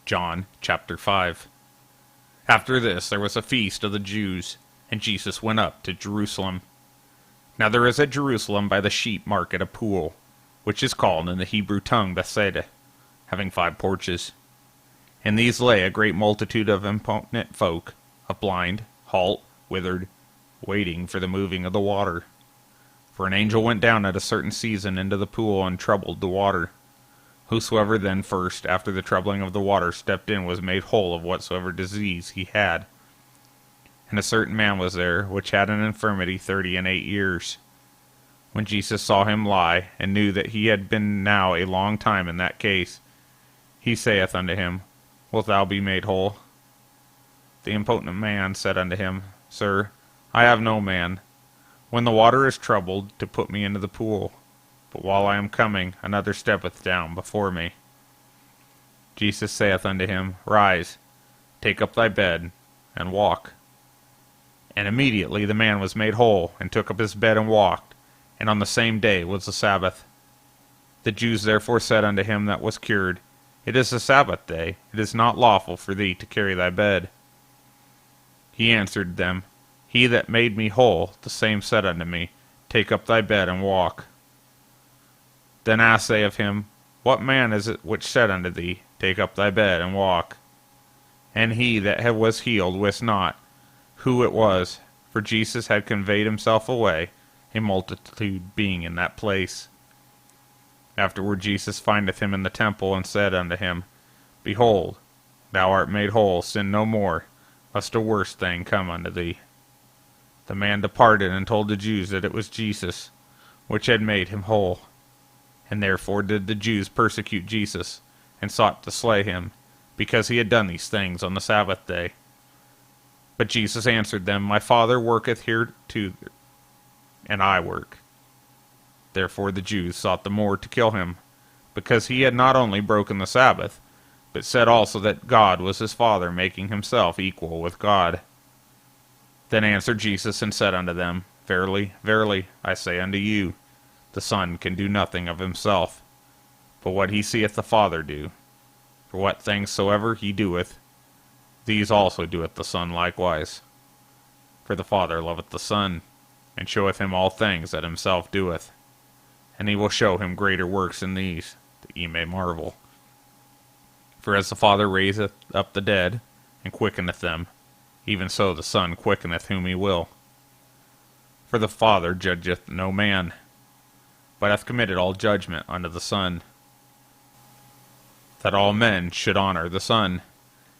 John chapter 5. After this there was a feast of the Jews, and Jesus went up to Jerusalem. Now there is at Jerusalem by the sheep market a pool, which is called in the Hebrew tongue Bethsaida, having 5 porches. In these lay a great multitude of impotent folk, of blind, halt, withered, waiting for the moving of the water. For an angel went down at a certain season into the pool and troubled the water. Whosoever then first, after the troubling of the water, stepped in was made whole of whatsoever disease he had. And a certain man was there, which had an infirmity 38 years. When Jesus saw him lie, and knew that he had been now a long time in that case, he saith unto him, Wilt thou be made whole? The impotent man said unto him, Sir, I have no man, when the water is troubled, to put me into the pool. But while I am coming, another steppeth down before me. Jesus saith unto him, Rise, take up thy bed, and walk. And immediately the man was made whole, and took up his bed and walked, and on the same day was the Sabbath. The Jews therefore said unto him that was cured, It is the Sabbath day, it is not lawful for thee to carry thy bed. He answered them, He that made me whole, the same said unto me, Take up thy bed and walk. Then asked they of him, What man is it which said unto thee, Take up thy bed and walk? And he that was healed wist not who it was, for Jesus had conveyed himself away, a multitude being in that place. Afterward Jesus findeth him in the temple, and said unto him, Behold, thou art made whole, sin no more, lest a worse thing come unto thee. The man departed, and told the Jews that it was Jesus, which had made him whole. And therefore did the Jews persecute Jesus, and sought to slay him, because he had done these things on the Sabbath day. But Jesus answered them, My Father worketh hereto, and I work. Therefore the Jews sought the more to kill him, because he had not only broken the Sabbath, but said also that God was his Father, making himself equal with God. Then answered Jesus and said unto them, Verily, verily, I say unto you, the Son can do nothing of himself, but what he seeth the Father do. For what things soever he doeth, these also doeth the Son likewise. For the Father loveth the Son, and showeth him all things that himself doeth. And he will show him greater works than these, that ye may marvel. For as the Father raiseth up the dead, and quickeneth them, even so the Son quickeneth whom he will. For the Father judgeth no man, but hath committed all judgment unto the Son, that all men should honor the Son,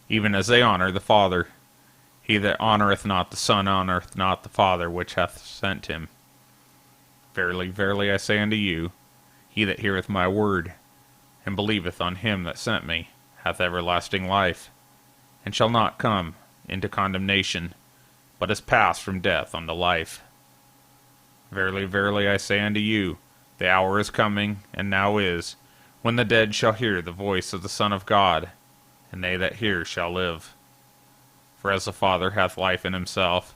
even as they honor the Father. He that honoureth not the Son honoureth not the Father which hath sent him. Verily, verily, I say unto you, he that heareth my word, and believeth on him that sent me, hath everlasting life, and shall not come into condemnation, but is passed from death unto life. Verily, verily, I say unto you, the hour is coming, and now is, when the dead shall hear the voice of the Son of God, and they that hear shall live. For as the Father hath life in himself,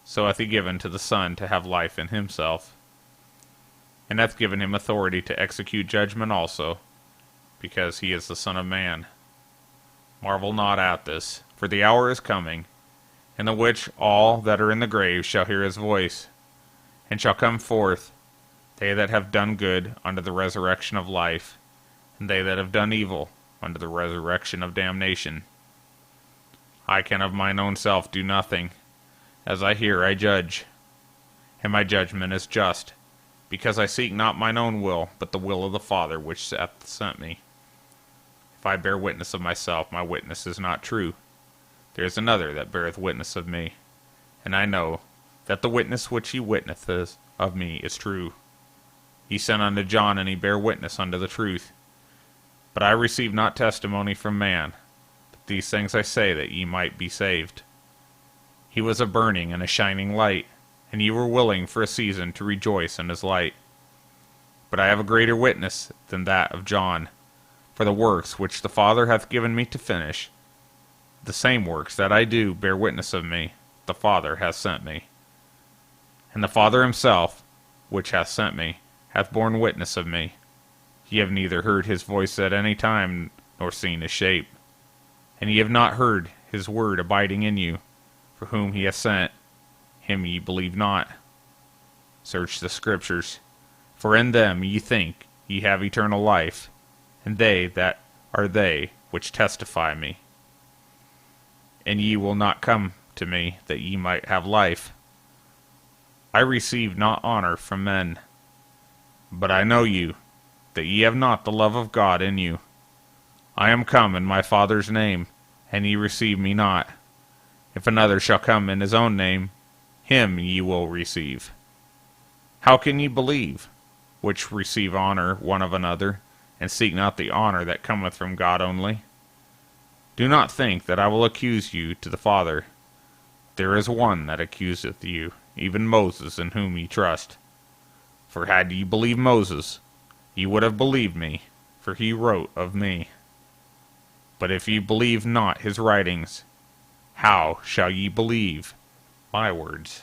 so hath he given to the Son to have life in himself, and hath given him authority to execute judgment also, because he is the Son of Man. Marvel not at this, for the hour is coming, in the which all that are in the grave shall hear his voice, and shall come forth, they that have done good unto the resurrection of life, and they that have done evil unto the resurrection of damnation. I can of mine own self do nothing. As I hear I judge, and my judgment is just, because I seek not mine own will, but the will of the Father which hath sent me. If I bear witness of myself, my witness is not true. There is another that beareth witness of me, and I know that the witness which he witnesseth of me is true. He sent unto John, and he bare witness unto the truth. But I receive not testimony from man, but these things I say that ye might be saved. He was a burning and a shining light, and ye were willing for a season to rejoice in his light. But I have a greater witness than that of John, for the works which the Father hath given me to finish, the same works that I do bear witness of me, the Father hath sent me. And the Father himself, which hath sent me, hath borne witness of me. Ye have neither heard his voice at any time, nor seen his shape. and ye have not heard his word abiding in you. For whom he hath sent, him ye believe not. Search the Scriptures, for in them ye think ye have eternal life, and they that are they which testify me. And ye will not come to me, that ye might have life. I receive not honor from men, but I know you, that ye have not the love of God in you. I am come in my Father's name, and ye receive me not. If another shall come in his own name, him ye will receive. How can ye believe, which receive honor one of another, and seek not the honor that cometh from God only? Do not think that I will accuse you to the Father. There is one that accuseth you, even Moses, in whom ye trust. For had ye believed Moses, ye would have believed me, for he wrote of me. But if ye believe not his writings, how shall ye believe my words?